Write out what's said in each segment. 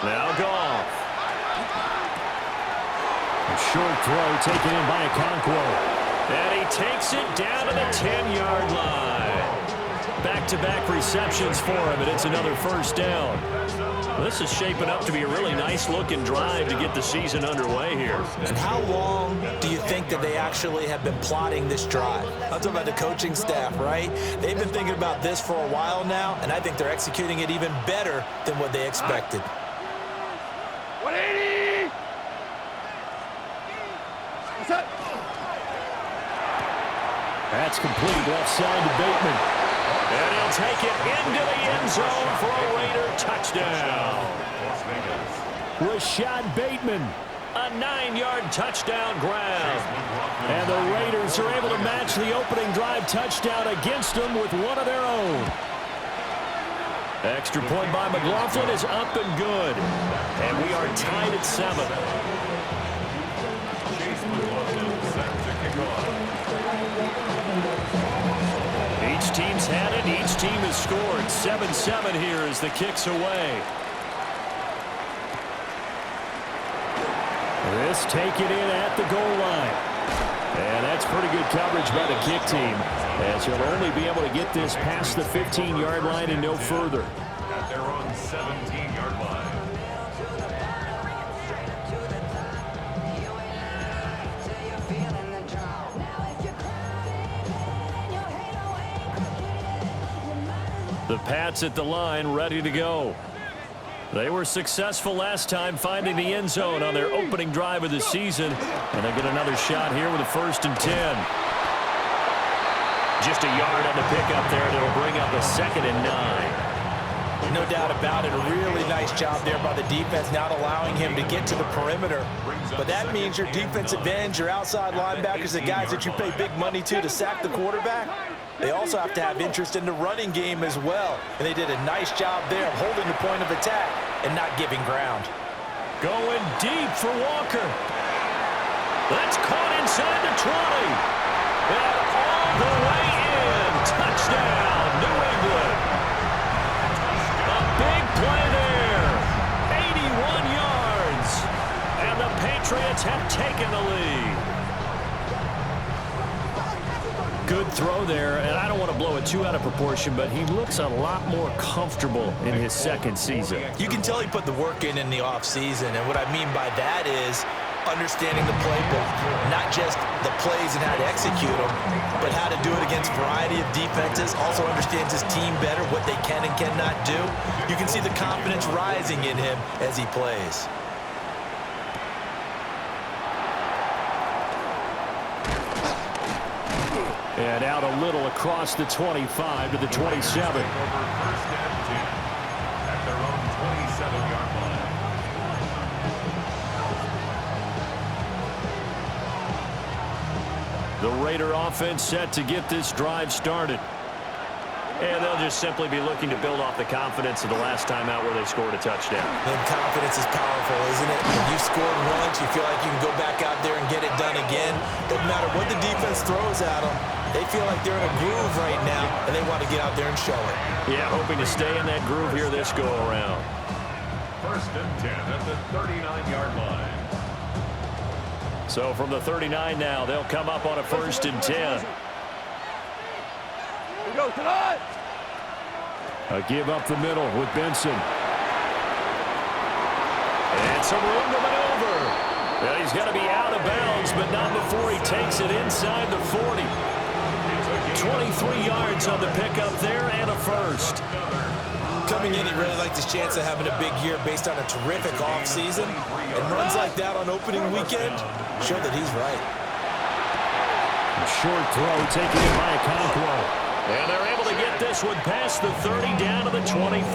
Now Goff. A short throw taken in by Okonkwo. And he takes it down to the 10-yard line. Back-to-back receptions for him, and it's another first down. This is shaping up to be a really nice-looking drive to get the season underway here. And how long do you think that they actually have been plotting this drive? I'm talking about the coaching staff, right? They've been thinking about this for a while now, and I think they're executing it even better than what they expected. 180! That's complete left side to Bateman. And he'll take it into the end zone for a Raider touchdown. Rashad Bateman, a 9-yard touchdown grab. And the Raiders are able to match the opening drive touchdown against them with one of their own. Extra point by McLaughlin is up and good. And we are tied at 7. Each team's had it. Each team has scored. 7-7 here as the kick's away. This taken in at the goal line. And that's pretty good coverage by the kick team, as he'll only be able to get this past the 15-yard line and no further. At their own 17-yard line. The Pats at the line, ready to go. They were successful last time finding the end zone on their opening drive of the season. And they get another shot here with a 1st and 10. Just a yard on the pickup there that'll bring up a 2nd and 9. No doubt about it. A really nice job there by the defense, not allowing him to get to the perimeter. But that means your defensive ends, your outside linebackers, the guys that you pay big money to sack the quarterback, they also have to have interest in the running game as well. And they did a nice job there of holding the point of attack and not giving ground. Going deep for Walker. That's caught inside the 20. And all the way in. Touchdown, New England. A big play there. 81 yards. And the Patriots have taken the lead. Good throw there, and I don't want to blow it too out of proportion, but he looks a lot more comfortable in his 2nd season. You can tell he put the work in the offseason, and what I mean by that is understanding the playbook, not just the plays and how to execute them, but how to do it against a variety of defenses, also understands his team better, what they can and cannot do. You can see the confidence rising in him as he plays. And out a little across the 25 to the 27. Over 1st and 10 at their own 27-yard line. The Raider offense set to get this drive started. And they'll just simply be looking to build off the confidence of the last time out where they scored a touchdown. And confidence is powerful, isn't it? When you've scored once, you feel like you can go back out there and get it done again. Doesn't matter what the defense throws at them. They feel like they're in a groove right now, and they want to get out there and show it. Yeah, hoping to stay in that groove here this go-around. 1st and 10 at the 39-yard line. So from the 39 now, they'll come up on a 1st and 10. We go tonight. A give up the middle with Benson. And some room to maneuver. Well, he's going to be out of bounds, but not before he takes it inside the 40. 23 yards on the pickup there and a 1st. Coming in, he really liked his chance of having a big year based on a terrific offseason. And runs like that on opening weekend show that he's right. A short throw taken in by Okonkwo. And they're able to get this one past the 30 down to the 25.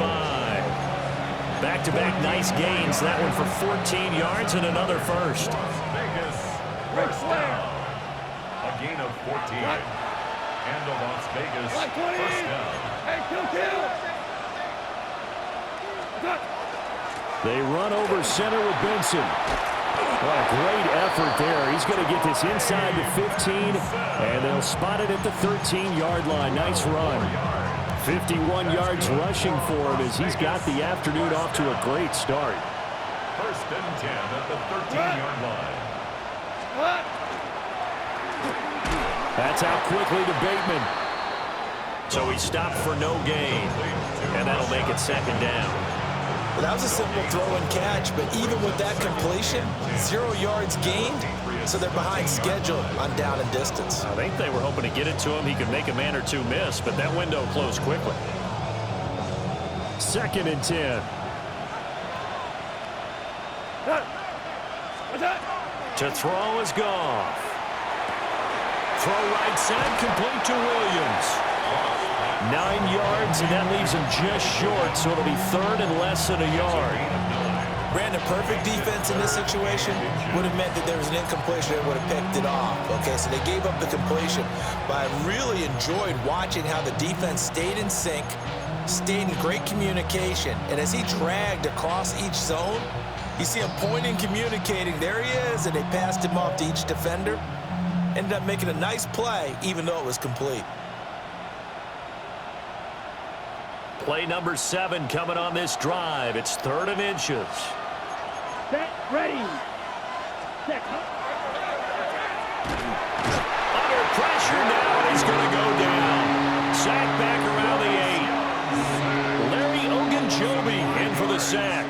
Back-to-back nice gains. That one for 14 yards and another 1st. Vegas, first down. A gain of 14. And the Las Vegas first down. Hey, kill. They run over center with Benson. What a great effort there. He's going to get this inside the 15, and they'll spot it at the 13-yard line. Nice run. 51 yards rushing for him as he's got the afternoon off to a great start. First and 10 at the 13-yard line. That's out quickly to Bateman. So he stopped for no gain. And that'll make it second down. Well, that was a simple throw and catch, but even with that completion, 0 yards gained, so they're behind schedule on down and distance. I think they were hoping to get it to him. He could make a man or two miss, but that window closed quickly. Second and 10. To throw is Goff. Throw right side, complete to Williams. 9 yards, and that leaves him just short, so it'll be third and less than a yard. Brandon, perfect defense in this situation would have meant that there was an incompletion and would have picked it off. Okay, so they gave up the completion, but I really enjoyed watching how the defense stayed in sync, stayed in great communication, and as he dragged across each zone, you see him pointing, communicating, there he is, and they passed him off to each defender. Ended up making a nice play, even though it was complete. Play number 7 coming on this drive. It's 3rd and inches. Set, ready. Set. Under pressure now, and he's going to go down. Sack back around the 8. Larry Ogunjobi in for the sack.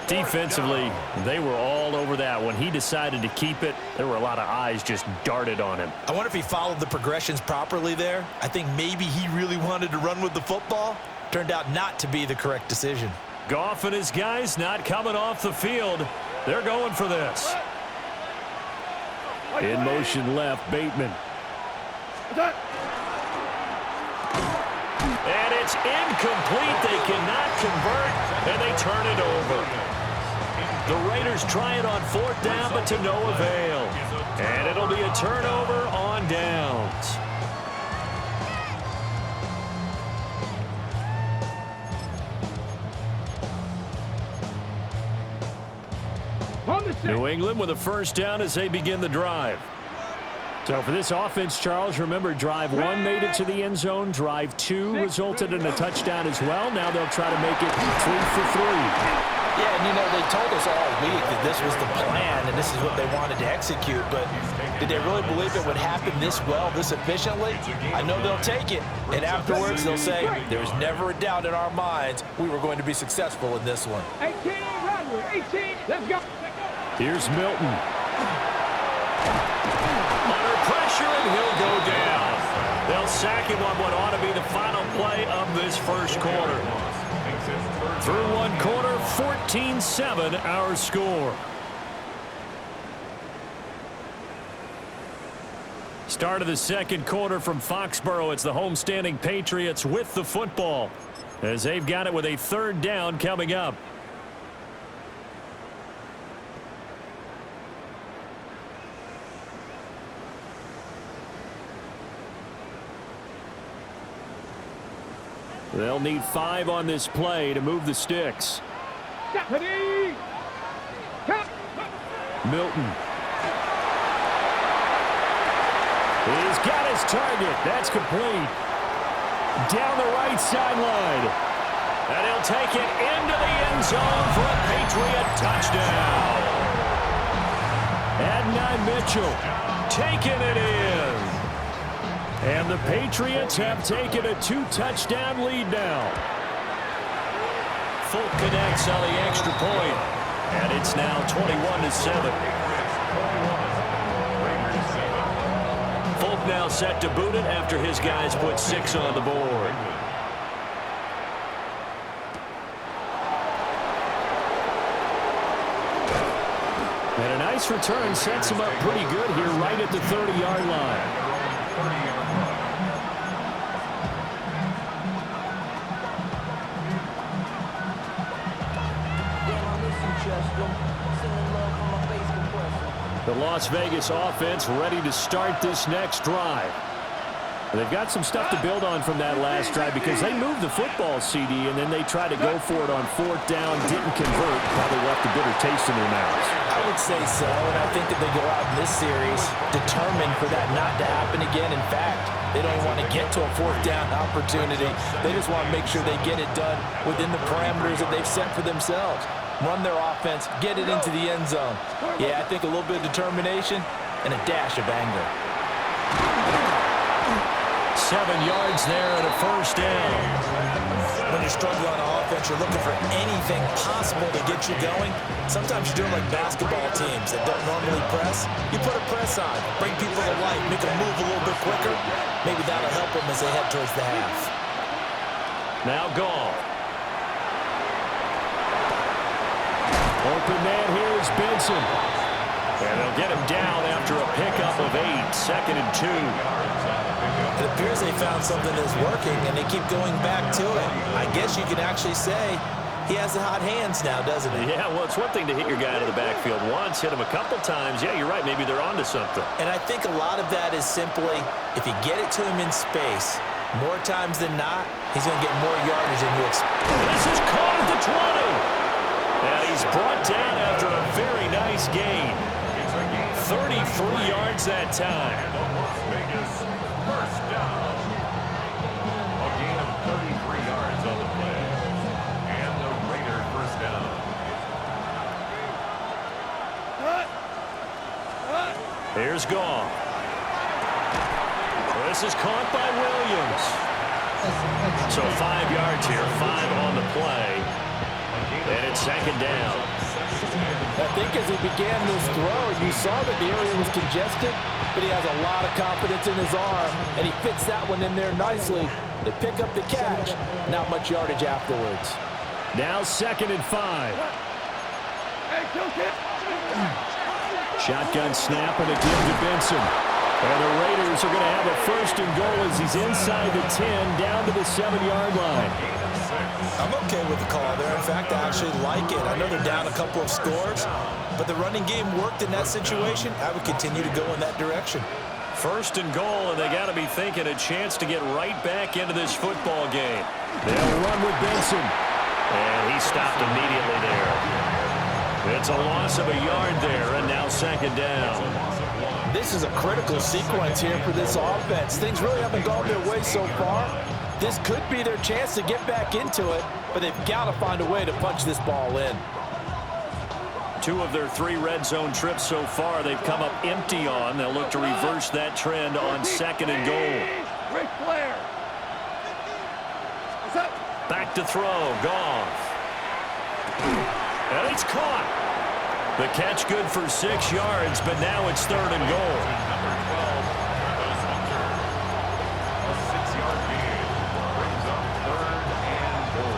Defensively, they were all over that. When he decided to keep it, there were a lot of eyes just darted on him. I wonder if he followed the progressions properly there. I think maybe he really wanted to run with the football. Turned out not to be the correct decision. Goff and his guys not coming off the field. They're going for this. In motion left, Bateman. And it's incomplete. They cannot convert, and they turn it over. The Raiders try it on 4th down, but to no avail. And it'll be a turnover on downs. New England with a first down as they begin the drive. So for this offense, Charles, remember drive 1 made it to the end zone. Drive 2 resulted in a touchdown as well. Now they'll try to make it 3 for 3. Yeah, and you know, they told us all week that this was the plan and this is what they wanted to execute, but did they really believe it would happen this well, this efficiently? I know they'll take it, and afterwards they'll say, there was never a doubt in our minds we were going to be successful in this one. 18, let's go. Here's Milton. Under pressure, and he'll go down. They'll sack him on what ought to be the final play of this first quarter. Through 1 quarter, 14-7 our score. Start of the second quarter from Foxborough. It's the homestanding Patriots with the football as they've got it with a 3rd down coming up. They'll need 5 on this play to move the sticks. Milton. He's got his target. That's complete. Down the right sideline. And he'll take it into the end zone for a Patriot touchdown. Adonai Mitchell taking it in. And the Patriots have taken a 2-touchdown lead now. Folk connects on the extra point. And it's now 21-7. Folk now set to boot it after his guys put 6 on the board. And a nice return sets him up pretty good here right at the 30-yard line. The Las Vegas offense ready to start this next drive. They've got some stuff to build on from that last drive because they moved the football, CD, and then they tried to go for it on 4th down, didn't convert, probably left a bitter taste in their mouths. I would say so, and I think that they go out in this series determined for that not to happen again. In fact, they don't want to get to a 4th down opportunity. They just want to make sure they get it done within the parameters that they've set for themselves. Run their offense, get it into the end zone. Yeah, I think a little bit of determination and a dash of anger. 7 yards there and a 1st down. When you're struggling on offense, you're looking for anything possible to get you going. Sometimes you do it like basketball teams that don't normally press. You put a press on, bring people to life, make them move a little bit quicker. Maybe that'll help them as they head towards the half. Now Goff. Open man here is Benson. And they'll get him down after a pickup of 8, 2nd and 2. It appears they found something that's working, and they keep going back to it. I guess you can actually say he has the hot hands now, doesn't he? Yeah, well, it's one thing to hit your guy out of the backfield once, hit him a couple times. Yeah, you're right. Maybe they're onto something. And I think a lot of that is simply if you get it to him in space, more times than not, he's going to get more yardage than you expect. This is caught at the 20. And he's brought down after a very nice gain. 33 yards that time. Las Vegas, 1st down. A gain of 33 yards on the play. And the Raiders 1st down. Here's Goff. This is caught by Williams. So 5 yards here, 5 on the play. And it's 2nd down. I think as he began this throw, you saw that the area was congested, but he has a lot of confidence in his arm, and he fits that one in there nicely. They pick up the catch, not much yardage afterwards. Now 2nd and 5. Shotgun snap and a give to Benson. And the Raiders are going to have a 1st and goal as he's inside the 10, down to the 7-yard line. I'm okay with the call there. In fact, I actually like it. I know they're down a couple of scores, but the running game worked in that situation. I would continue to go in that direction. 1st and goal, and they got to be thinking a chance to get right back into this football game. They'll run with Benson. And he stopped immediately there. It's a loss of a yard there, and now 2nd down. This is a critical sequence here for this offense. Things really haven't gone their way so far. This could be their chance to get back into it, but they've got to find a way to punch this ball in. 2 of their 3 red zone trips so far they've come up empty on. They'll look to reverse that trend on 2nd and goal. Ric Flair. Back to throw. Goff. And it's caught. The catch good for 6 yards, but now it's 3rd and goal. Number 12 goes under. A 6-yard gain brings up 3rd and goal.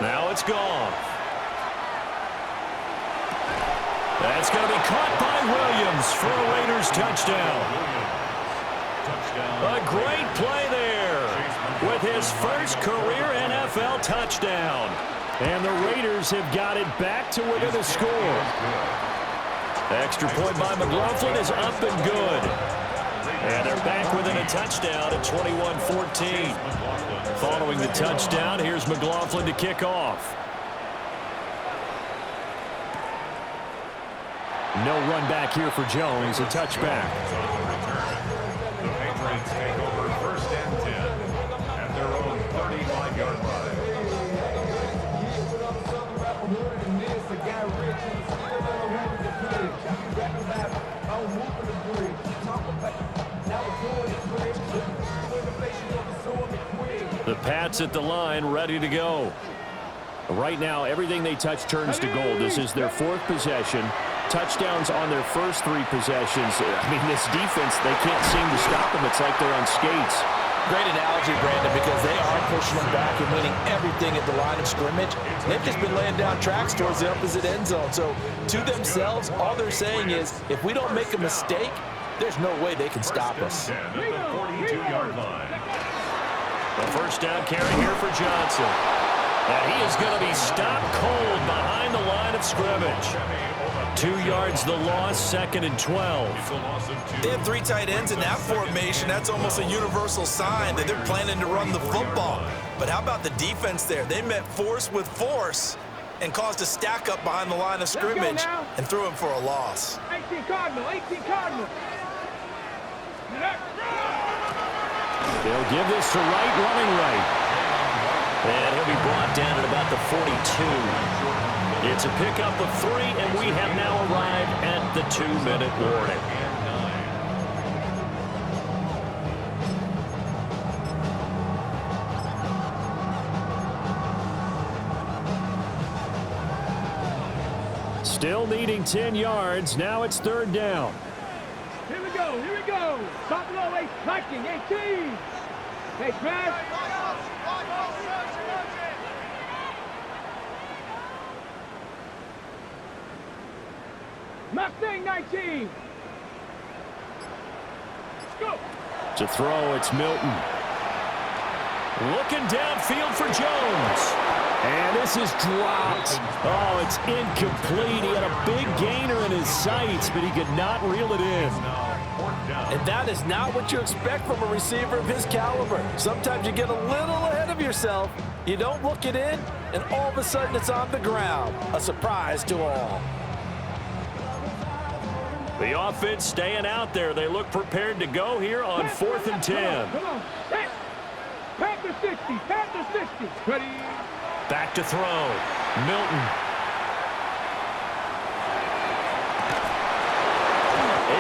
Now it's Goff. That's going to be caught by Williams for a Raiders touchdown. A great play there with his 1st career NFL touchdown. And the Raiders have got it back to within a score. Extra point by McLaughlin is up and good. And they're back within a touchdown at 21-14. Following the touchdown, here's McLaughlin to kick off. No run back here for Jones, a touchback. The Patriots take over 1st and 10 at their own 35-yard line. The Pats at the line, ready to go. Right now, everything they touch turns to gold. This is their 4th possession. Touchdowns on their first 3 possessions. I mean, this defense, they can't seem to stop them. It's like they're on skates. Great analogy, Brandon, because they are pushing them back and winning everything at the line of scrimmage. They've just been laying down tracks towards the opposite end zone. So to themselves, all they're saying is, if we don't make a mistake, there's no way they can stop us. At the 42-yard line. The 1st down carry here for Johnson. And he is going to be stopped cold behind the line of scrimmage. 2 yards the loss, 2nd and 12. They have 3 tight ends in that formation. That's almost a universal sign that they're planning to run the football. But how about the defense there? They met force with force and caused a stack up behind the line of scrimmage and threw him for a loss. 18 Cardinal, 18 Cardinal. They'll give this to Wright, running right. And he'll be brought down at about the 42. It's a pickup of 3, and we have now arrived at the 2-minute warning. Still needing 10 yards. Now it's 3rd down. Here we go, here we go. Buffalo 8, Viking 18. Hey, Brad. Mustang 19. Let's go. To throw, it's Milton. Looking downfield for Jones. And this is dropped. Oh, it's incomplete. He had a big gainer in his sights, but he could not reel it in. And that is not what you expect from a receiver of his caliber. Sometimes you get a little ahead of yourself. You don't look it in, and all of a sudden it's on the ground. A surprise to all. The offense staying out there. They look prepared to go here on 4th and 10. Come on. Panther 60. Panther 60. Ready. Back to throw. Milton.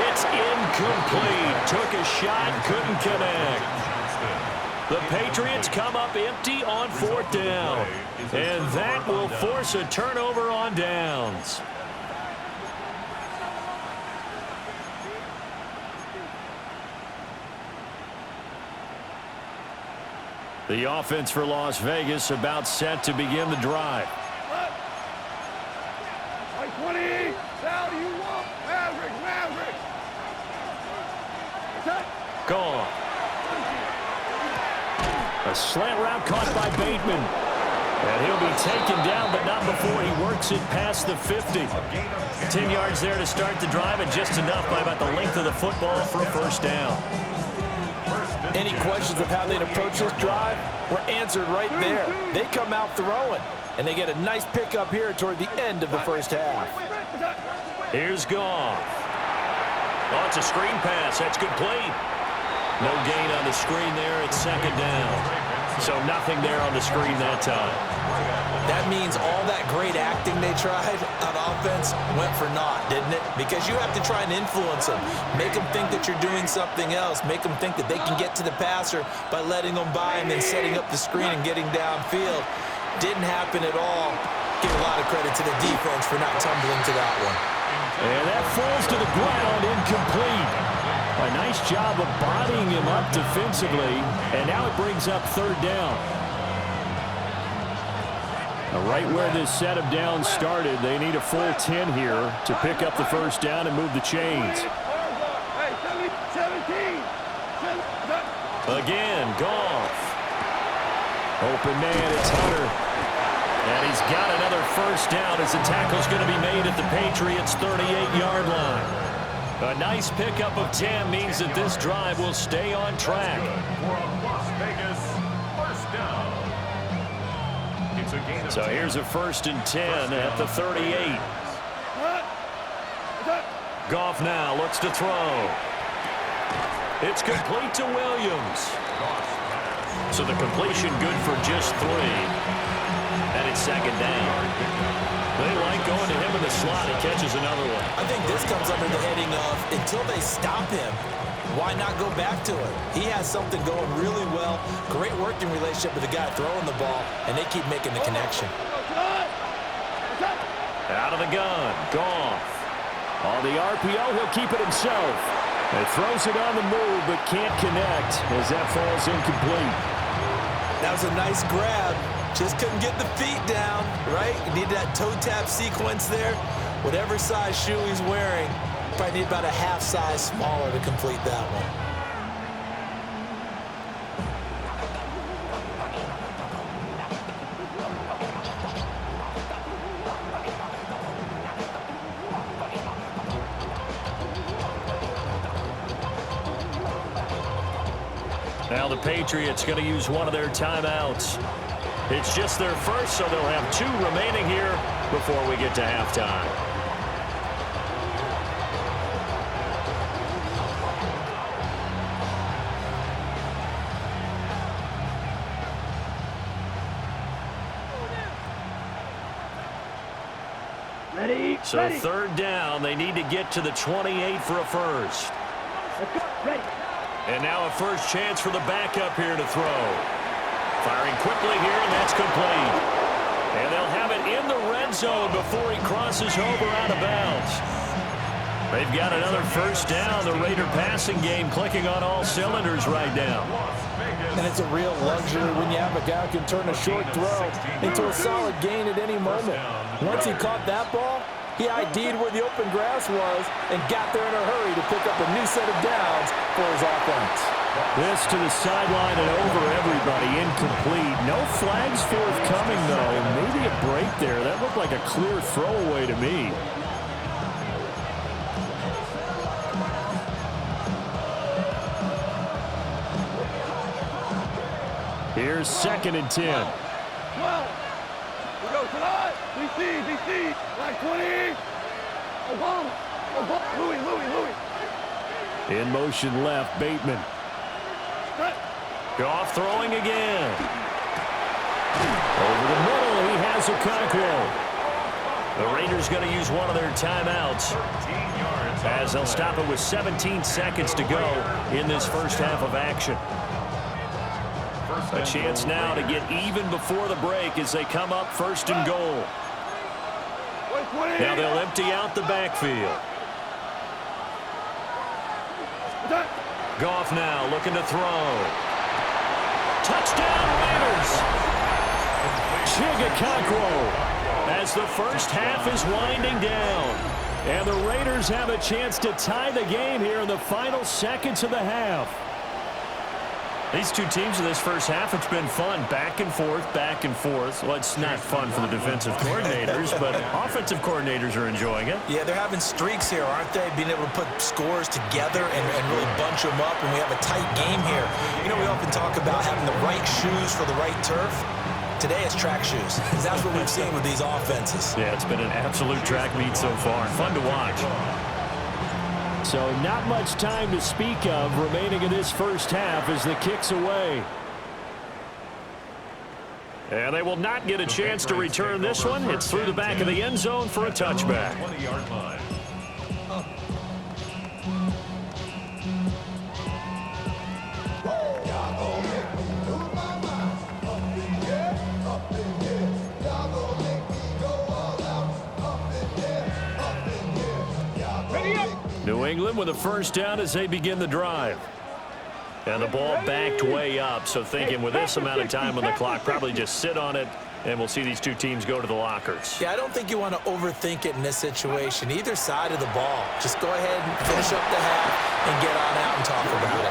It's incomplete. Took a shot, couldn't connect. The Patriots come up empty on 4th down. And that will force a turnover on downs. The offense for Las Vegas about set to begin the drive. 20. Now you want Maverick. Gone. A slant route caught by Bateman. And he'll be taken down, but not before he works it past the 50. 10 yards there to start the drive, and just enough by about the length of the football for a 1st down. Any questions of how they'd approach this drive were answered right there. They come out throwing, and they get a nice pickup here toward the end of the 1st half. Here's Goff. Oh, it's a screen pass. That's complete. No gain on the screen there. It's 2nd down. So nothing there on the screen that time. That means all that great acting they tried on offense went for naught, didn't it? Because you have to try and influence them. Make them think that you're doing something else. Make them think that they can get to the passer by letting them by and then setting up the screen and getting downfield. Didn't happen at all. Give a lot of credit to the defense for not tumbling to that one. And that falls to the ground, incomplete. A nice job of bodying him up defensively, and now it brings up 3rd down. Right where this set of downs started, they need a full 10 here to pick up the 1st down and move the chains. Again, Goff. Open man, it's Hunter. And he's got another 1st down as the tackle's going to be made at the Patriots' 38-yard line. A nice pickup of 10 means that this drive will stay on track. So here's a 1st and 10 at the 38. Goff now looks to throw. It's complete to Williams. So the completion good for just 3. And it's 2nd down. They like going to him in the slot. He catches another one. I think this comes under the heading of until they stop him, why not go back to it? He has something going really well. Great working relationship with the guy throwing the ball, and they keep making the connection. Out of the gun. Goff. On the RPO, he'll keep it himself. He throws it on the move, but can't connect as that falls incomplete. That was a nice grab. Just couldn't get the feet down, right? You need that toe tap sequence there. Whatever size shoe he's wearing, probably need about a half size smaller to complete that one. Now the Patriots going to use one of their timeouts. It's just their first, so they'll have 2 remaining here before we get to halftime. Ready? So Ready. 3rd down, they need to get to the 28 for a first. Let's go. Ready. And now a first chance for the backup here to throw. Firing quickly here, and that's complete. And they'll have it in the red zone before he crosses over out of bounds. They've got another first down. The Raider passing game clicking on all cylinders right now. And it's a real luxury when you have a guy who can turn a short throw into a solid gain at any moment. Once he caught that ball, he ID'd where the open grass was and got there in a hurry to pick up a new set of downs for his offense. This to the sideline and over everybody. Incomplete. No flags forthcoming, though. Maybe a break there. That looked like a clear throwaway to me. Here's 2nd and 10. 12. We go to the DC. Like 20. Obama. Louis. In motion left, Bateman. Goff throwing again. Over the middle, he has Okonkwo. The Raiders going to use one of their timeouts as they'll stop it with 17 seconds to go in this first half of action. A chance now to get even before the break as they come up 1st and goal. Now they'll empty out the backfield. Goff now looking to throw. Touchdown Raiders! Okonkwo as the first half is winding down. And the Raiders have a chance to tie the game here in the final seconds of the half. These 2 teams in this first half, it's been fun. Back and forth, back and forth. Well, it's not fun for the defensive coordinators, but offensive coordinators are enjoying it. Yeah, they're having streaks here, aren't they? Being able to put scores together and really bunch them up, and we have a tight game here. You know, we often talk about having the right shoes for the right turf. Today it's track shoes. That's what we've seen with these offenses. Yeah, it's been an absolute track meet so far. Fun to watch. So not much time to speak of remaining in this first half as the kick's away. And they will not get a chance to return this one. It's through the back of the end zone for a touchback. 20-yard line. New England with a first down as they begin the drive. And the ball backed way up, so thinking with this amount of time on the clock, probably just sit on it, and we'll see these 2 teams go to the lockers. Yeah, I don't think you want to overthink it in this situation. Either side of the ball. Just go ahead and finish up the half and get on out and talk about it.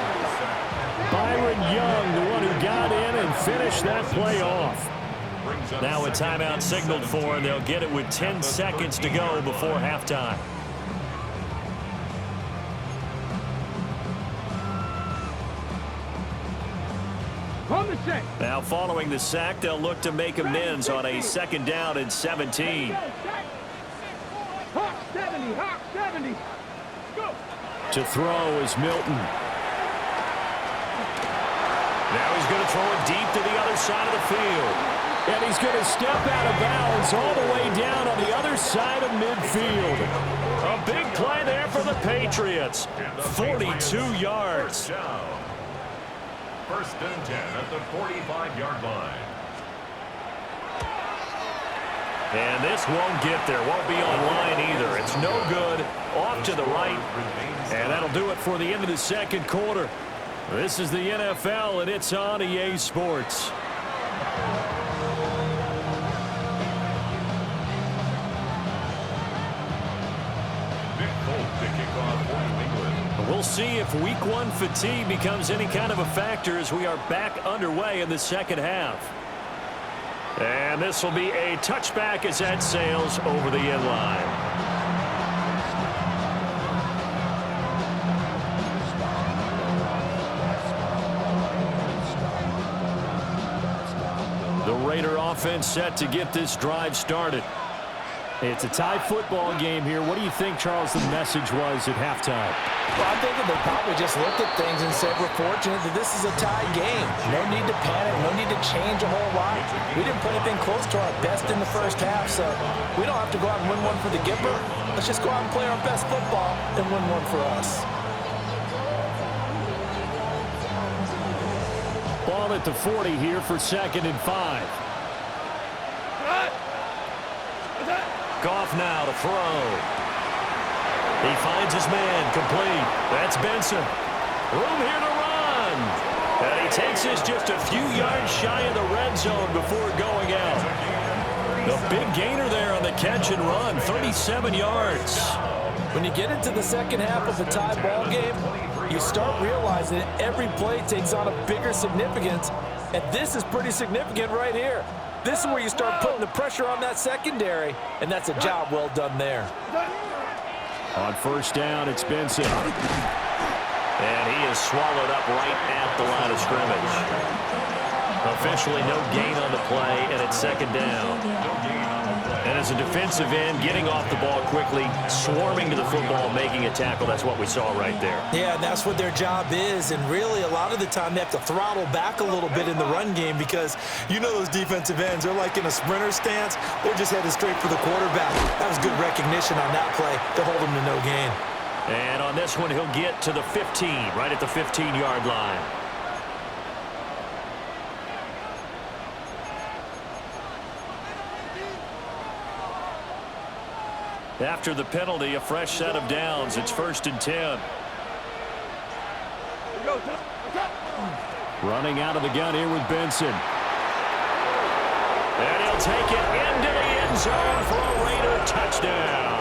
Byron Young, the one who got in and finished that play off. Now a timeout signaled for, and they'll get it with 10 seconds to go before halftime. Now following the sack, they'll look to make amends on a 2nd down and 17. Hawk 70. Go. To throw is Milton. Now he's going to throw it deep to the other side of the field. And he's going to step out of bounds all the way down on the other side of midfield. A big play there for the Patriots. 42 yards. 1st and 10 at the 45-yard line. And this won't get there. Won't be on line either. It's no good. Off to the right. And that'll do it for the end of the 2nd quarter. This is the NFL, and it's on EA Sports. We'll see if Week 1 fatigue becomes any kind of a factor as we are back underway in the 2nd half. And this will be a touchback as that sails over the end line. offense set to get this drive started. It's a tie football game here. What do you think, Charles, the message was at halftime? Well, I think they probably just looked at things and said we're fortunate that this is a tie game. No need to panic, no need to change a whole lot. We didn't put anything close to our best in the first half, so we don't have to go out and win one for the Gipper. Let's just go out and play our best football and win one for us. Ball at the 40 here for 2nd and 5. Goff now to throw. He finds his man complete. That's Benson. Room here to run. And he takes this just a few yards shy of the red zone before going out. The big gainer there on the catch and run, 37 yards. When you get into the second half of a tie ball game, you start realizing that every play takes on a bigger significance, and this is pretty significant right here. This is where you start putting the pressure on that secondary, and that's a job well done there. On 1st down, it's Benson. And he is swallowed up right at the line of scrimmage. Officially no gain on the play, and it's 2nd down. And as a defensive end, getting off the ball quickly, swarming to the football, making a tackle, that's what we saw right there. Yeah, and that's what their job is, and really a lot of the time they have to throttle back a little bit in the run game because you know those defensive ends, they're like in a sprinter stance. They're just headed straight for the quarterback. That was good recognition on that play to hold him to no gain. And on this one, he'll get to the 15, right at the 15-yard line. After the penalty, a fresh set of downs. It's 1st and 10. Running out of the gun here with Benson. And he'll take it into the end zone for a Raider touchdown.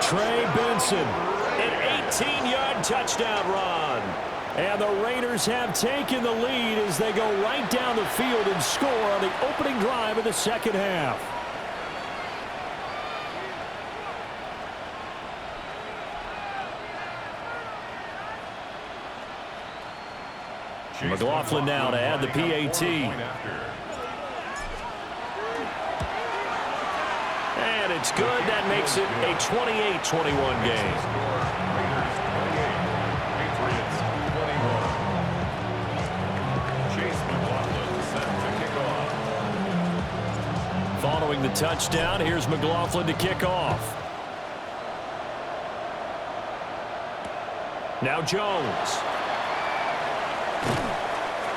Trey Benson. An 18-yard touchdown run. And the Raiders have taken the lead as they go right down the field and score on the opening drive of the second half. McLaughlin now to add the PAT. And it's good. That makes it a 28-21 game. Following the touchdown, here's McLaughlin to kick off. Now Jones.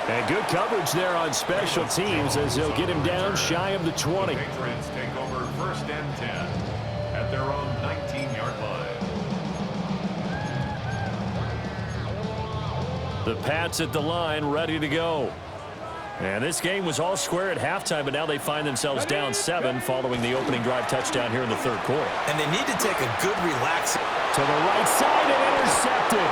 And good coverage there on special teams as they'll get him down shy of the 20. Patriots take over 1st and 10 at their own 19-yard line. The Pats at the line, ready to go. And this game was all square at halftime, but now they find themselves down 7 following the opening drive touchdown here in the 3rd quarter. And they need to take a good relax. To the right side and intercepted.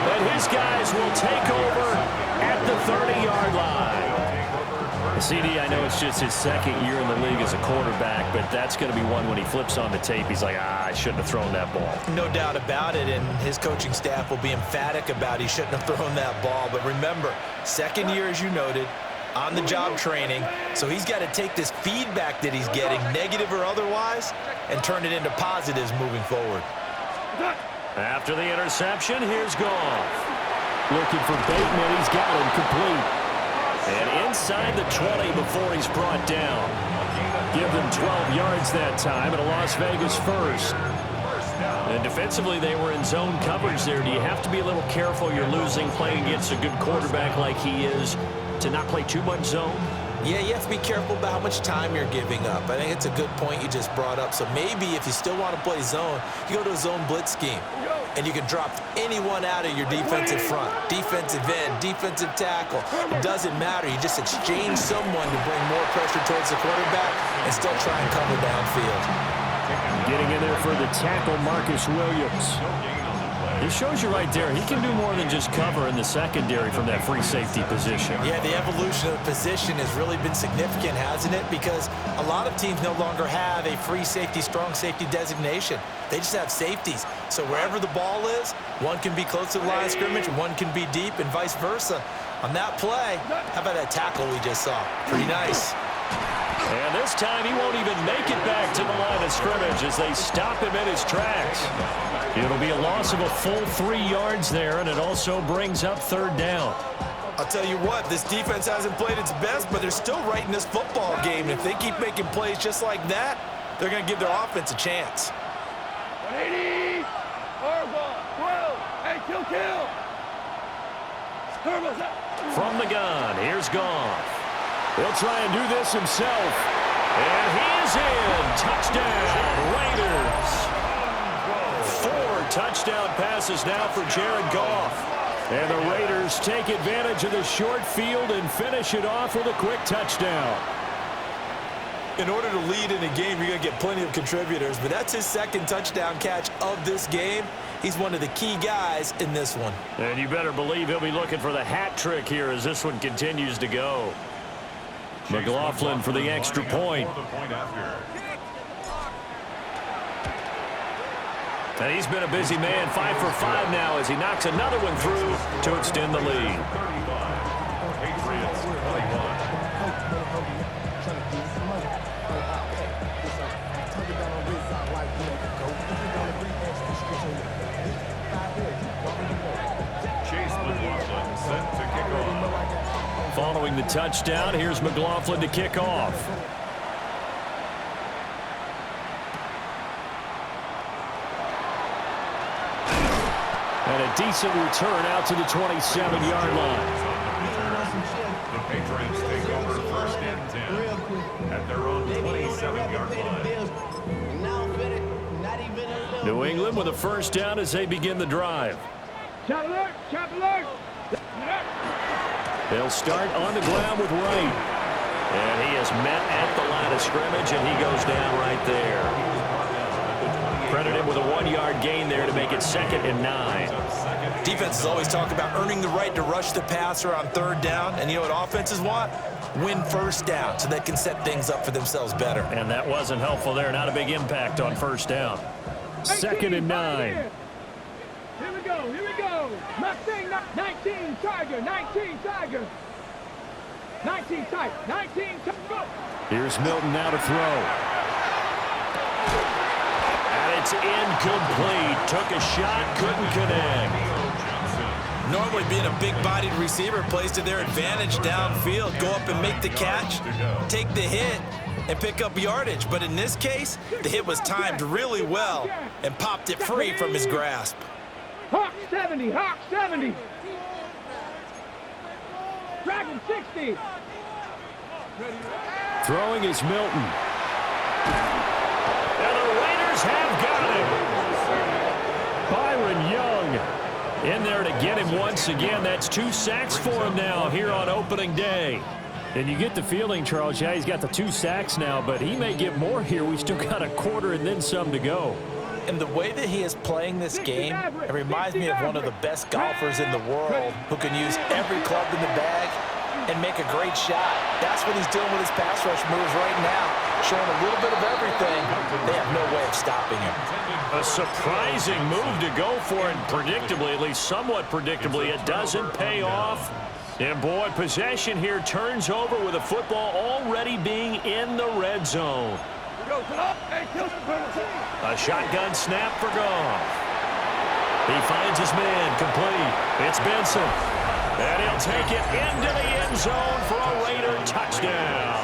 And his guys will take over at the 30-yard line. CD, I know it's just his 2nd year in the league as a quarterback, but that's going to be one when he flips on the tape, he's like, I shouldn't have thrown that ball. No doubt about it, and his coaching staff will be emphatic about he shouldn't have thrown that ball. But remember, 2nd year, as you noted, on-the-job training, so he's got to take this feedback that he's getting, negative or otherwise, and turn it into positives moving forward. After the interception, here's Goff. Looking for Bateman. He's got him complete. And inside the 20 before he's brought down. Give them 12 yards that time at a Las Vegas first. And defensively, they were in zone coverage there. Do you have to be a little careful? You're losing, playing against a good quarterback like he is, to not play too much zone? Yeah, you have to be careful about how much time you're giving up. I think it's a good point you just brought up. So maybe if you still want to play zone, you go to a zone blitz scheme. And you can drop anyone out of your defensive front. Defensive end, defensive tackle. It doesn't matter. You just exchange someone to bring more pressure towards the quarterback and still try and cover downfield. Getting in there for the tackle, Marcus Williams. It shows you right there, he can do more than just cover in the secondary from that free safety position. Yeah, the evolution of the position has really been significant, hasn't it? Because a lot of teams no longer have a free safety, strong safety designation. They just have safeties. So wherever the ball is, one can be close to the line of scrimmage, one can be deep, and vice versa. On that play, how about that tackle we just saw? Pretty nice. And this time he won't even make it back to the line of scrimmage as they stop him in his tracks. It'll be a loss of a full 3 yards there, and it also brings up 3rd down. I'll tell you what, this defense hasn't played its best, but they're still right in this football game. If they keep making plays just like that, they're going to give their offense a chance. 180, Orville, 12, hey, kill. Turbos up. From the gun, here's Goff. He'll try and do this himself. And he is in. Touchdown, Raiders. 4 touchdown passes now for Jared Goff. And the Raiders take advantage of the short field and finish it off with a quick touchdown. In order to lead in a game, you're going to get plenty of contributors, but that's his 2nd touchdown catch of this game. He's one of the key guys in this one. And you better believe he'll be looking for the hat trick here as this one continues to go. McLaughlin for the extra point. And he's been a busy man, 5 for 5 now as he knocks another one through to extend the lead. Patriots 21. Chase McLaughlin set to kick off. Following the touchdown, here's McLaughlin to kick off. And a decent return out to the 27-yard line. The Patriots take over 1st and 10 at their own 27-yard line. New England with a 1st down as they begin the drive. Chop alert. They'll start on the ground with Wright. And he is met at the line of scrimmage, and he goes down right there. Credit him with a 1-yard gain there to make it 2nd and 9. Defenses always talk about earning the right to rush the passer on 3rd down, and you know what offenses want? Win 1st down so they can set things up for themselves better. And that wasn't helpful there. Not a big impact on 1st down. 2nd and 9. Here we go. Mustang, 19, Tiger, 19, Tiger. 19, Tiger, 19, Tiger, go. Here's Milton now to throw. And it's incomplete. Took a shot, couldn't connect. Normally being a big-bodied receiver plays to their advantage downfield. Go up and make the catch, take the hit, and pick up yardage. But in this case, the hit was timed really well and popped it free from his grasp. Hawk 70, Hawk 70. Dragon 60. Throwing is Milton. And the Raiders have got him. Byron Young in there to get him once again. That's 2 sacks for him now here on opening day. And you get the feeling, Charles, yeah, he's got the 2 sacks now, but he may get more here. We still got a quarter and then some to go. And the way that he is playing this game, it reminds me of one of the best golfers in the world who can use every club in the bag and make a great shot. That's what he's doing with his pass rush moves right now, showing a little bit of everything. They have no way of stopping him. A surprising move to go for, and predictably, at least somewhat predictably, it doesn't pay off. And boy, possession here turns over with the football already being in the red zone. A shotgun snap for Goff. He finds his man complete. It's Benson. And he'll take it into the end zone for a Raider touchdown.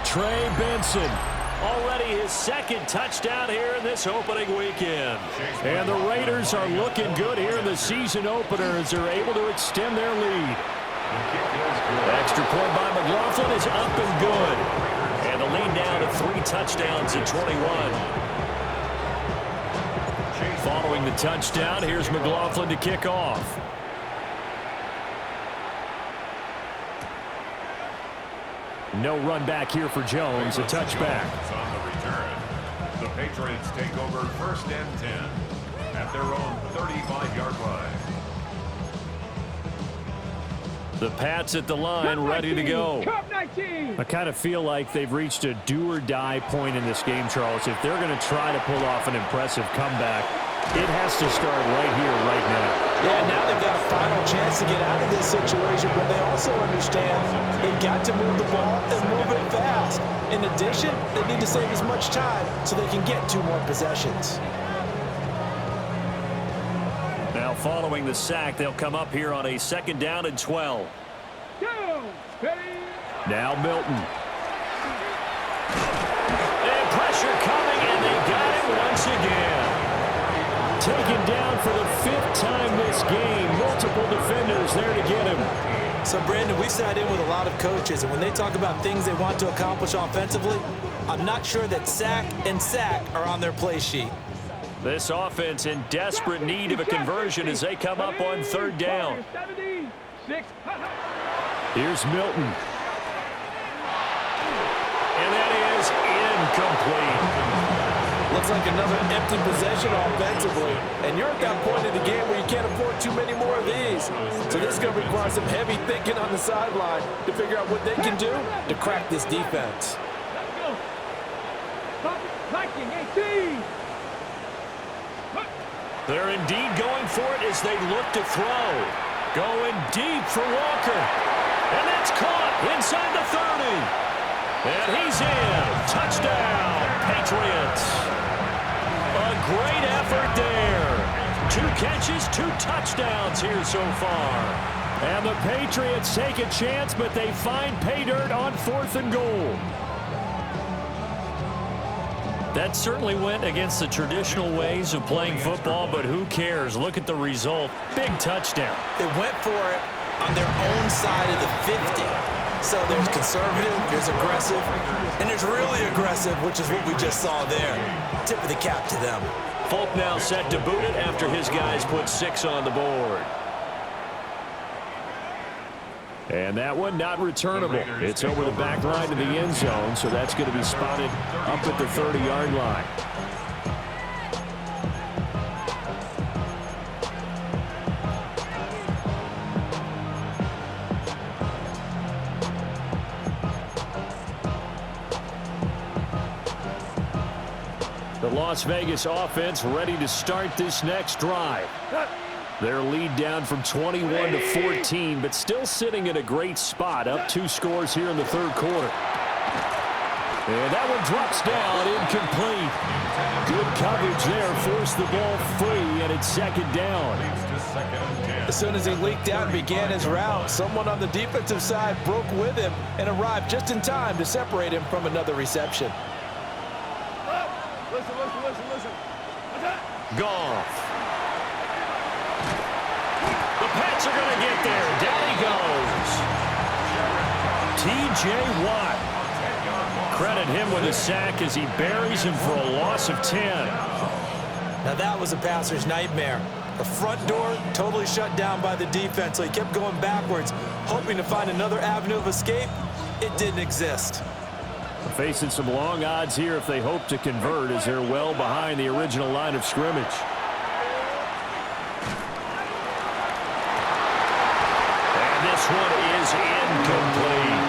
Trey Benson, already his 2nd touchdown here in this opening weekend. And the Raiders are looking good here in the season opener as they're able to extend their lead. Extra point by McLaughlin is up and good. And the lead now to 3 touchdowns at 21. Following the touchdown, here's McLaughlin to kick off. No run back here for Jones, a touchback. On the return, the Patriots take over 1st and 10 at their own 35-yard line. The Pats at the line, ready to go. I kind of feel like they've reached a do-or-die point in this game, Charles. If they're going to try to pull off an impressive comeback, It has to start right here, right now. Yeah, now they've got a final chance to get out of this situation, but they also understand they've got to move the ball and move it fast. In addition, they need to save as much time so they can get 2 more possessions. Now following the sack, they'll come up here on a 2nd down and 12. Now Milton. And pressure coming, and they got it once again. Taken down for the 5th time this game. Multiple defenders there to get him. So, Brandon, we sat in with a lot of coaches, and when they talk about things they want to accomplish offensively, I'm not sure that sack and sack are on their play sheet. This offense in desperate need of a conversion as they come up on 3rd down. Here's Milton. And that is incomplete. Looks like another empty possession offensively, and you're at that point in the game where you can't afford too many more of these. So this is going to require some heavy thinking on the sideline to figure out what they can do to crack this defense. They're indeed going for it as they look to throw. Going deep for Walker. And that's caught inside the 30. And he's in. Touchdown, Patriots. A great effort there. 2 catches, 2 touchdowns here so far. And the Patriots take a chance, but they find pay dirt on 4th and goal. That certainly went against the traditional ways of playing football, but who cares? Look at the result. Big touchdown. They went for it on their own side of the 50. So there's conservative, there's aggressive, and there's really aggressive, which is what we just saw there. Tip of the cap to them. Folk now set to boot it after his guys put 6 on the board. And that one not returnable. It's over the back line to the end zone, so that's going to be spotted up at the 30-yard line. The Las Vegas offense ready to start this next drive. Their lead down from 21 to 14, but still sitting in a great spot, up 2 scores here in the 3rd quarter. And that one drops down, incomplete. Good coverage there, forced the ball free, and it's 2nd down. As soon as he leaked out and began his route, someone on the defensive side broke with him and arrived just in time to separate him from another reception. Listen. Goff. The Pats are going to get there. Down he goes. T.J. Watt. Credit him with a sack as he buries him for a loss of 10. Now that was a passer's nightmare. The front door totally shut down by the defense, so he kept going backwards, hoping to find another avenue of escape. It didn't exist. Facing some long odds here if they hope to convert as they're well behind the original line of scrimmage. And this one is incomplete.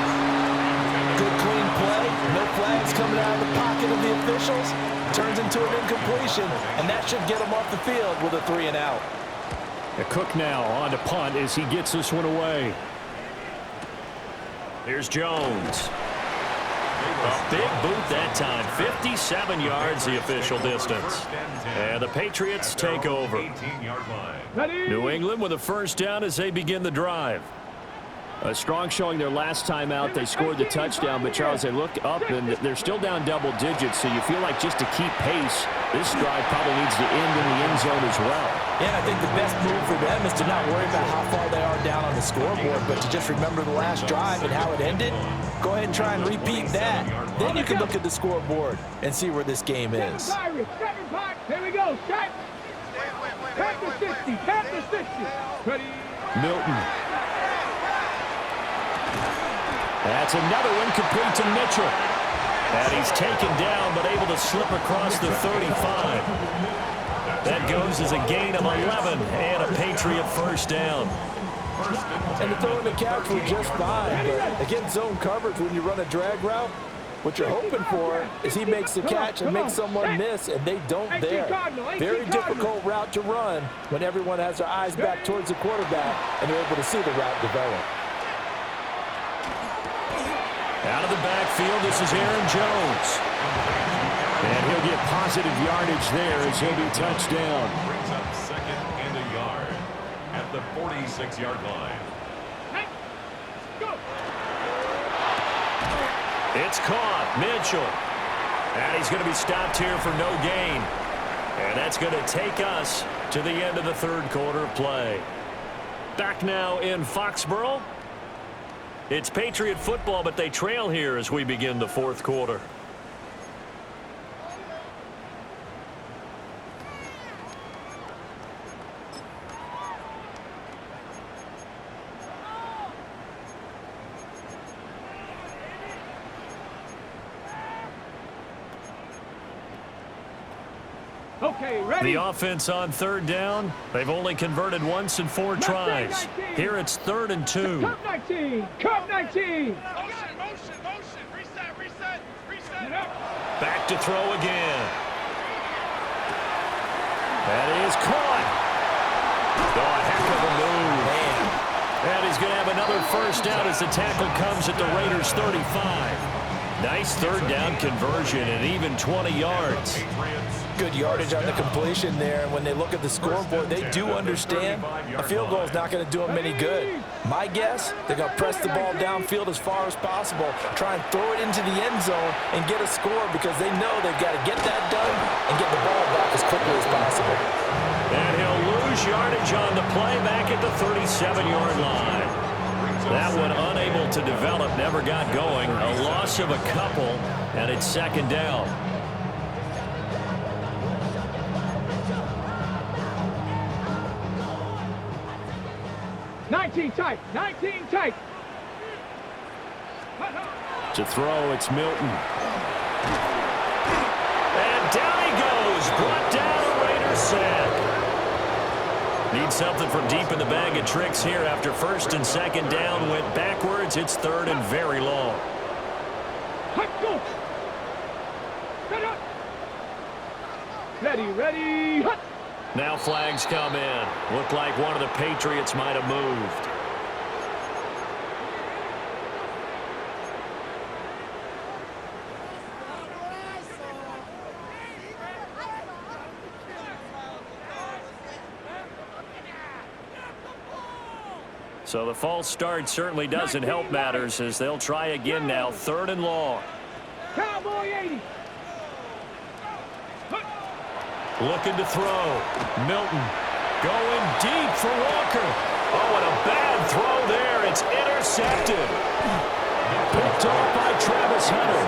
Good clean play. No flags coming out of the pocket of the officials. Turns into an incompletion, and that should get him off the field with a 3 and out. A Cook now on to punt as he gets this one away. Here's Jones. A big boot that time. 57 yards the official distance. And the Patriots take over. New England with a 1st down as they begin the drive. A strong showing their last time out. They scored the touchdown, but Charles, they look up and they're still down double digits, so you feel like just to keep pace, this drive probably needs to end in the end zone as well. Yeah, and I think the best move for them is to not worry about how far they are down on the scoreboard, but to just remember the last drive and how it ended. Go ahead and try and repeat that. Then you can look at the scoreboard and see where this game is. Here we go. Tap the 60. Tap the 60. Ready. Milton. That's another one complete to Mitchell. And he's taken down but able to slip across the 35. That goes as a gain of 11 and a Patriot 1st down. And the throw in the catch was just fine, but against zone coverage when you run a drag route, What you're hoping for is he makes the catch and makes someone miss, and they don't there. Very difficult route to run when everyone has their eyes back towards the quarterback and they're able to see the route develop. Out of the backfield, this is Aaron Jones. And he'll get positive yardage there as he'll be touched down. Brings up second and a yard at the 46-yard line. It's caught. Mitchell. And he's going to be stopped here for no gain. And that's going to take us to the end of the third quarter of play. Back now in Foxborough. It's Patriot football, but they trail here as we begin the fourth quarter. Okay, ready? The offense on third down. They've only converted once in 4 tries. Here it's 3rd and 2. Cup 19. Cup 19. Motion. Reset. Back to throw again. That is caught. Oh, a heck of a move. Man. And he's going to have another first down as the tackle comes at the Raiders' 35. Nice third down conversion and even 20 yards. Good yardage on the completion there. And when they look at the scoreboard, they do understand a field goal is not going to do them any good. My guess, they're going to press the ball downfield as far as possible, try and throw it into the end zone and get a score because they know they've got to get that done and get the ball back as quickly as possible. And he'll lose yardage on the play back at the 37-yard line. That one unable to develop, never got going. A loss of a couple, and it's second down. Nineteen tight. To throw, it's Milton. And down he goes. Brought down a Raiders sack. Need something from deep in the bag of tricks here after 1st and 2nd down. Went backwards. It's 3rd and very long. Ready. Now flags come in. Looked like one of the Patriots might have moved. So the false start certainly doesn't help matters as they'll try again now. 3rd and long. Cowboy 80. Looking to throw. Milton going deep for Walker. Oh, and a bad throw there. It's intercepted. Picked off by Travis Hunter.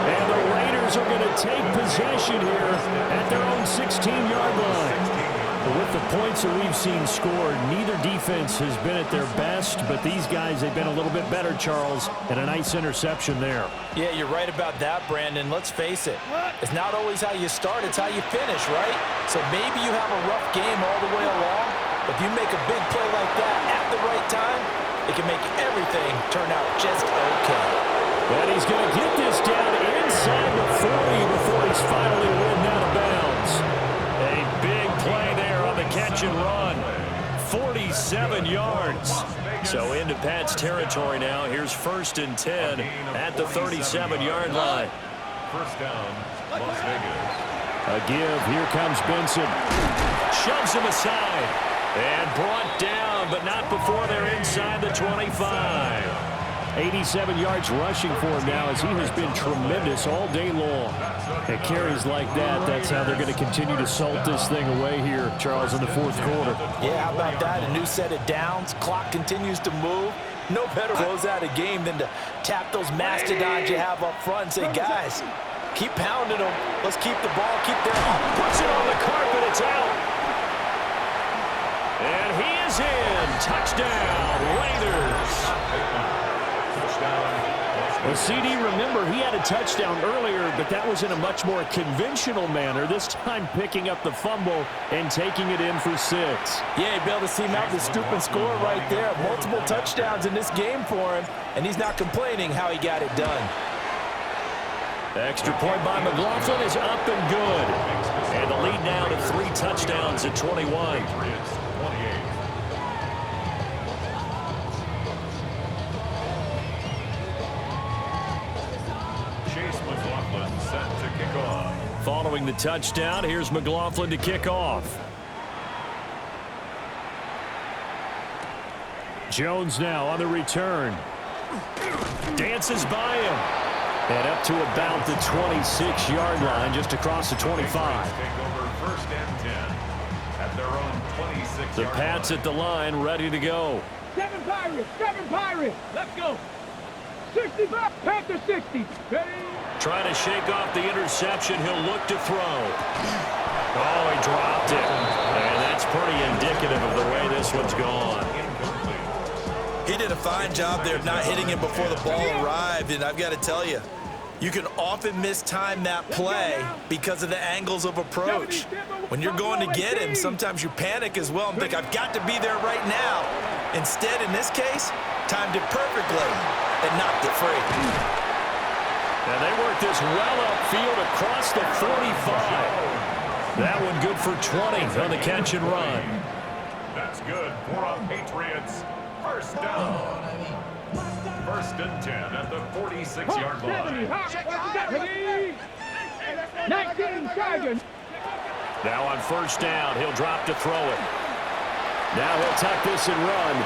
And the Raiders are going to take possession here at their own 16-yard line. With the points that we've seen scored, neither defense has been at their best, but these guys, they've been a little bit better, Charles, and a nice interception there. Yeah, you're right about that, Brandon. Let's face it. It's not always how you start, it's how you finish, right? So maybe you have a rough game all the way along, but if you make a big play like that at the right time, it can make everything turn out just okay. And he's going to get this down inside the 40 before he's finally ridden out of bounds. A big play there on the catch and run. 47 yards. So into Pat's territory now. Here's 1st and 10 at the 37-yard line. First down, Las Vegas. A give. Here comes Benson. Shoves him aside. And brought down, but not before they're inside the 25. 87 yards rushing for him now as he has been tremendous all day long. At carries like that, that's how they're going to continue to salt this thing away here, Charles, in the fourth quarter. Yeah, how about that? A new set of downs. Clock continues to move. No better close out a game than to tap those mastodons you have up front and say, guys, keep pounding them. Let's keep the ball, keep their... Puts it on the carpet, it's out. And he is in. Touchdown, Raiders. Well, CD, remember, he had a touchdown earlier, but that was in a much more conventional manner, this time picking up the fumble and taking it in for 6. Yeah, you'd be able to see him out the scoop and score right there. Multiple touchdowns in this game for him, and he's not complaining how he got it done. Extra point by McLaughlin is up and good. And the lead now to 3 touchdowns at 21. Following the touchdown, here's McLaughlin to kick off. Jones now on the return. Dances by him. And up to about the 26-yard line, just across the 25. The Pats at the line, ready to go. 7 Pirates, let's go. 65, Panther 60, ready. Trying to shake off the interception, he'll look to throw. Oh, he dropped it. And that's pretty indicative of the way this one's gone. He did a fine job there of not hitting him before the ball arrived, and I've got to tell you, you can often mistime that play because of the angles of approach. When you're going to get him, sometimes you panic as well and think, I've got to be there right now. Instead, in this case, timed it perfectly and knocked it free. And they work this well upfield across the 45. That one good for 20 on the catch and run. That's good for a Patriots first down. First and 10 at the 46-yard line. 19 Sergeant. Now on first down, he'll drop to throw it. Now he'll tuck this and run.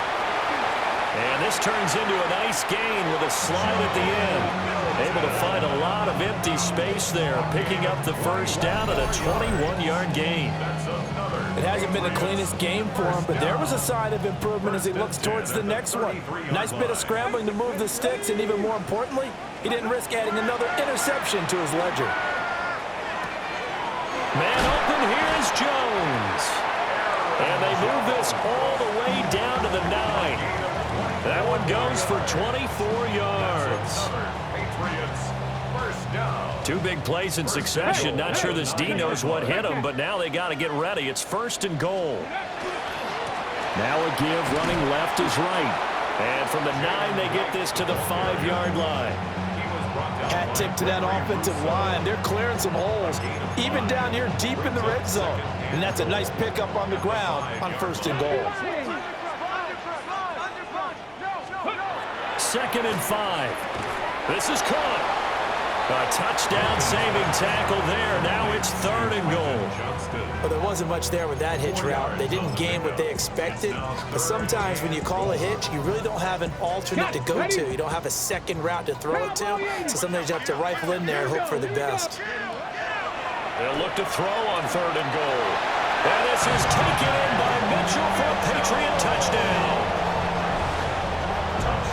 And this turns into a nice gain with a slide at the end. Able to find a lot of empty space there, picking up the first down at a 21-yard gain. It hasn't been the cleanest game for him, but there was a sign of improvement as he looks towards the next one. Nice bit of scrambling to move the sticks, and even more importantly, he didn't risk adding another interception to his ledger. Man open, here's Jones. And they move this all the way down to the 9. That one goes for 24 yards. Two big plays in succession. Not sure this D knows what hit him, but now they got to get ready. It's first and goal. Now a give, running left is right. And from the 9, they get this to the 5-yard line. Hat tip to that offensive line. They're clearing some holes, even down here deep in the red zone. And that's a nice pickup on the ground on first and goal. Second and 5. This is caught. A touchdown-saving tackle there. Now it's third and goal. Well, there wasn't much there with that hitch route. They didn't gain what they expected. But sometimes when you call a hitch, you really don't have an alternate to go to. You don't have a second route to throw it to. So sometimes you have to rifle in there and hope for the best. They'll look to throw on third and goal. And this is taken in by Mitchell for a Patriot touchdown.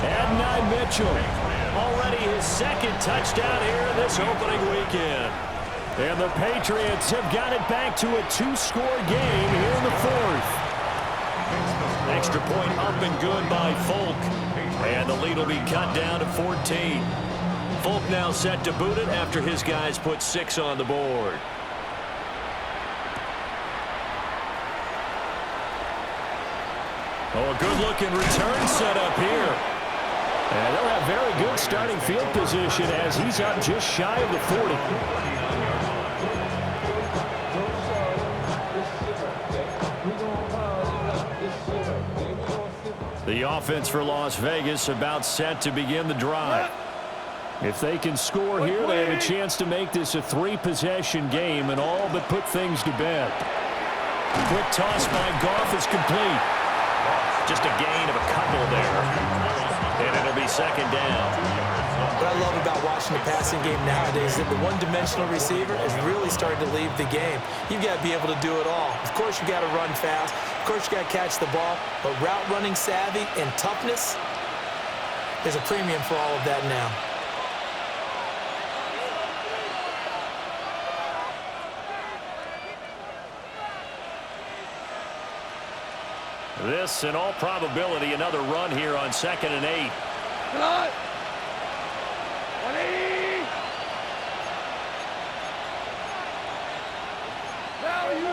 Adonai Mitchell. Already his second touchdown here in this opening weekend. And the Patriots have got it back to a 2-score game here in the 4th. Extra point up and good by Folk. And the lead will be cut down to 14. Folk now set to boot it after his guys put 6 on the board. Oh, a good-looking return set up here. And they'll have very good starting field position as he's up just shy of the 40. The offense for Las Vegas about set to begin the drive. If they can score here, they have a chance to make this a 3-possession game and all but put things to bed. Quick toss by Goff is complete. Just a gain of a couple there. And it'll be second down. What I love about watching the passing game nowadays is that the one-dimensional receiver is really starting to leave the game. You've got to be able to do it all. Of course, you've got to run fast. Of course, you've got to catch the ball. But route running savvy and toughness, there's a premium for all of that now. This, in all probability, another run here on 2nd and 8. Now you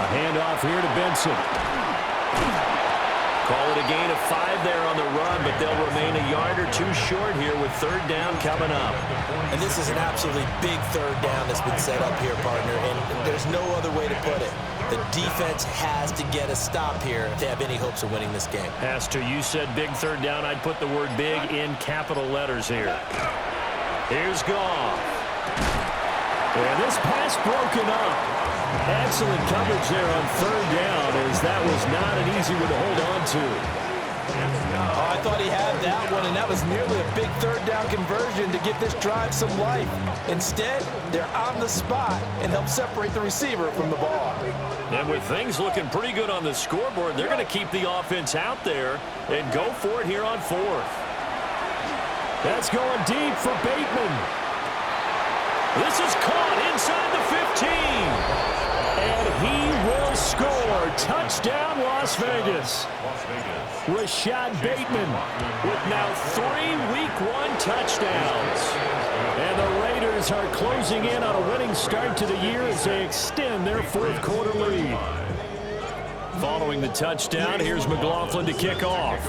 A handoff here to Benson. Call it a gain of 5 there on the run, but they'll remain a yard or two short here with third down coming up. And this is an absolutely big third down that's been set up here, partner, and there's no other way to put it. The defense has to get a stop here if they have any hopes of winning this game. Pastor, you said big third down. I'd put the word big in capital letters here. Here's Goff. And this pass broken up. Excellent coverage there on third down, as that was not an easy one to hold on to. Oh, I thought he had that one, and that was nearly a big third down conversion to get this drive some life. Instead, they're on the spot and help separate the receiver from the ball. And with things looking pretty good on the scoreboard, they're going to keep the offense out there and go for it here on fourth. That's going deep for Bateman. This is caught inside the 15. And he will score. Touchdown, Las Vegas. Rashad Bateman with now 3 Week 1 touchdowns. And the Raiders are closing in on a winning start to the year as they extend their fourth quarter lead. Following the touchdown, here's McLaughlin to kick off.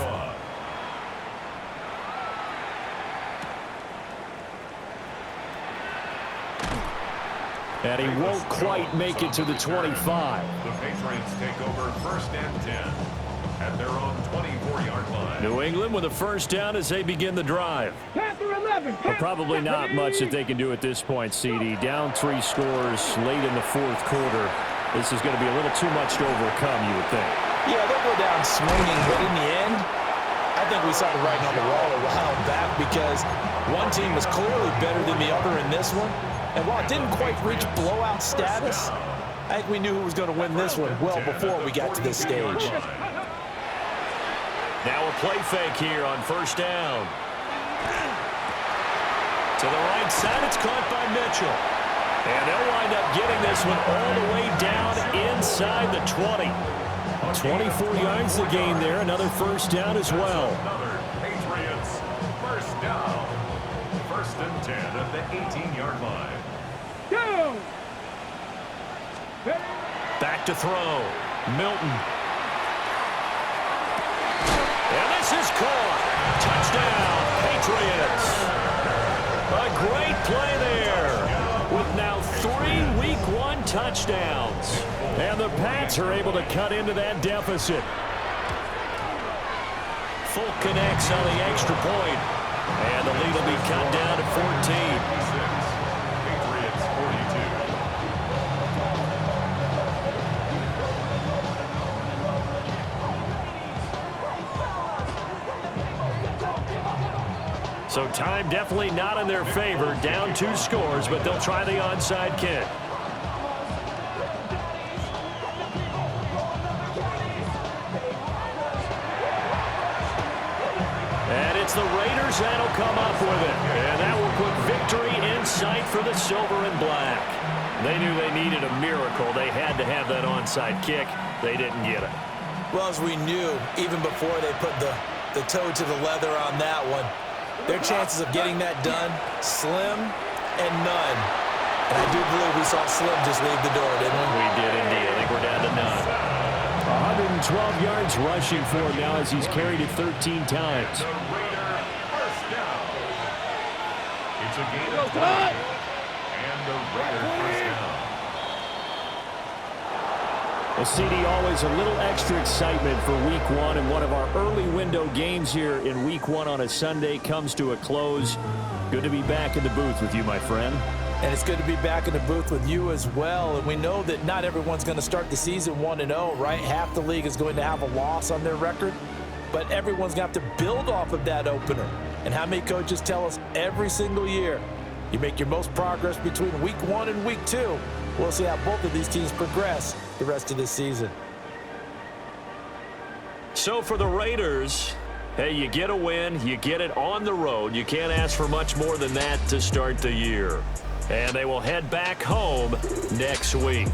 And he won't quite make it to the 25. The Patriots take over first and 10 at their own 24-yard line. New England with a first down as they begin the drive. Panther 11. Well, probably not much that they can do at this point, CD. Down 3 scores late in the fourth quarter. This is going to be a little too much to overcome, you would think. Yeah, they'll go down swinging, but in the end, I think we saw the writing on the wall a while back because one team was clearly better than the other in this one. And while it didn't quite reach blowout status, I think we knew who was going to win this one well before we got to this stage. Now a play fake here on first down. To the right side, it's caught by Mitchell. And they'll wind up getting this one all the way down inside the 20. 24 yards the gain there. Another first down as well. Another Patriots first down. First and 10 at the 18-yard line. Back to throw. Milton. And this is caught. Touchdown, Patriots. A great play there with now 3 Week 1 touchdowns. And the Pats are able to cut into that deficit. Folk connects on the extra point. And the lead will be cut down to 14. Patriots 42. So time definitely not in their favor. Down 2 scores, but they'll try the onside kick. And it's the Raiders that'll come up with it. And that will put victory in sight for the silver and black. They knew they needed a miracle. They had to have that onside kick. They didn't get it. Well, as we knew, even before they put the toe to the leather on that one, their chances of getting that done, slim and none. And I do believe we saw Slim just leave the door, didn't we? We did indeed. I think we're down to none. 112 yards rushing for him now as he's carried it 13 times. The Raider first down. It's a gain of 5. And the Raider first down. Well, CD, always a little extra excitement for Week 1, and one of our early window games here in Week 1 on a Sunday comes to a close. Good to be back in the booth with you, my friend. And it's good to be back in the booth with you as well. And we know that not everyone's going to start the season 1-0, right? Half the league is going to have a loss on their record. But everyone's going to have to build off of that opener. And how many coaches tell us every single year, you make your most progress between Week 1 and Week 2. We'll see how both of these teams progress the rest of this season. So for the Raiders, hey, you get a win, you get it on the road. You can't ask for much more than that to start the year. And they will head back home next week.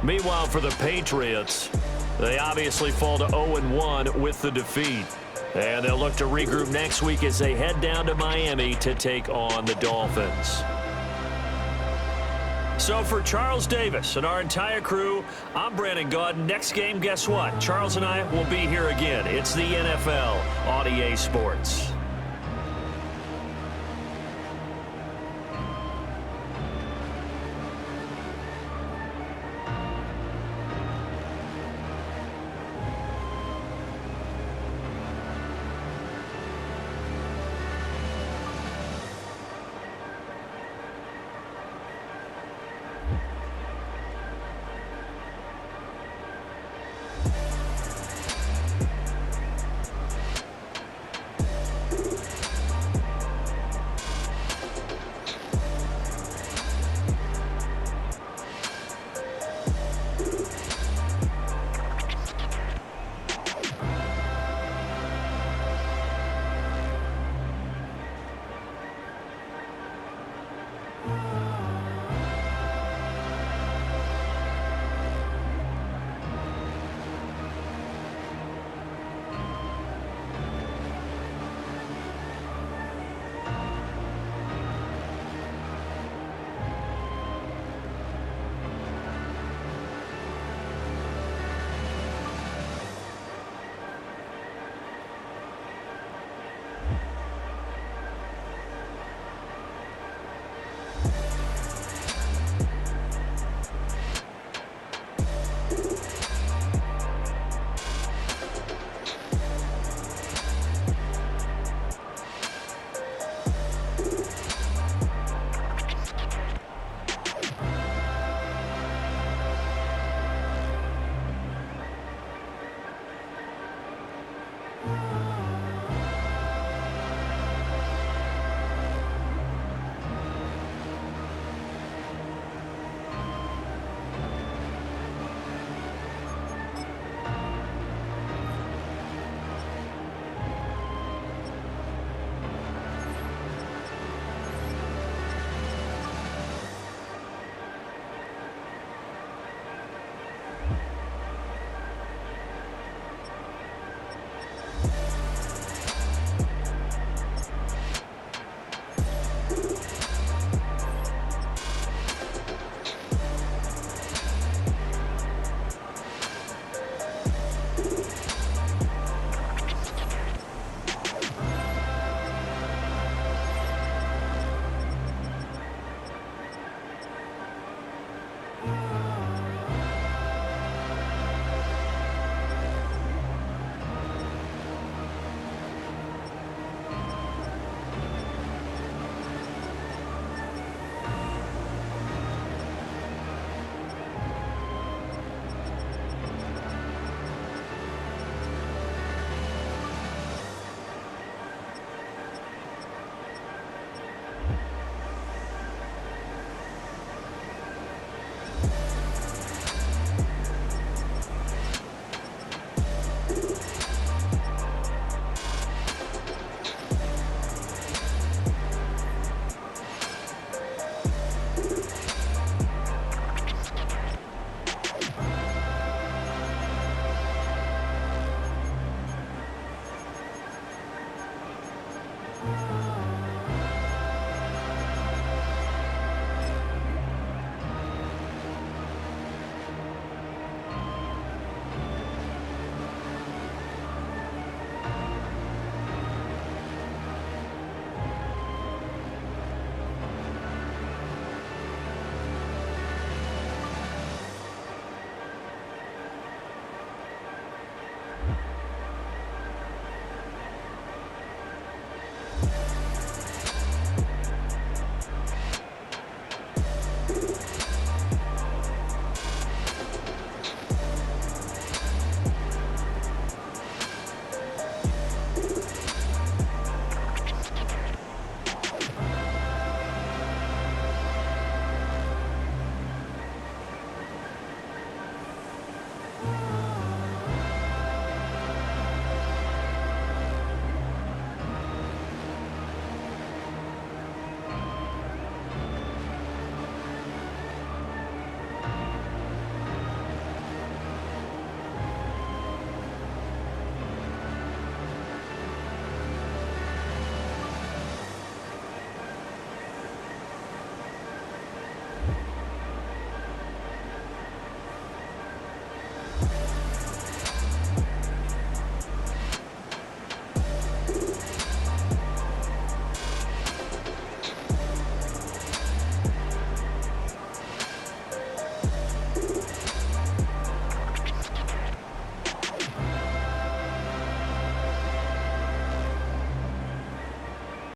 Meanwhile, for the Patriots, they obviously fall to 0-1 with the defeat. And they'll look to regroup next week as they head down to Miami to take on the Dolphins. So for Charles Davis and our entire crew, I'm Brandon Gaud. Next game, guess what? Charles and I will be here again. It's the NFL on EA Sports.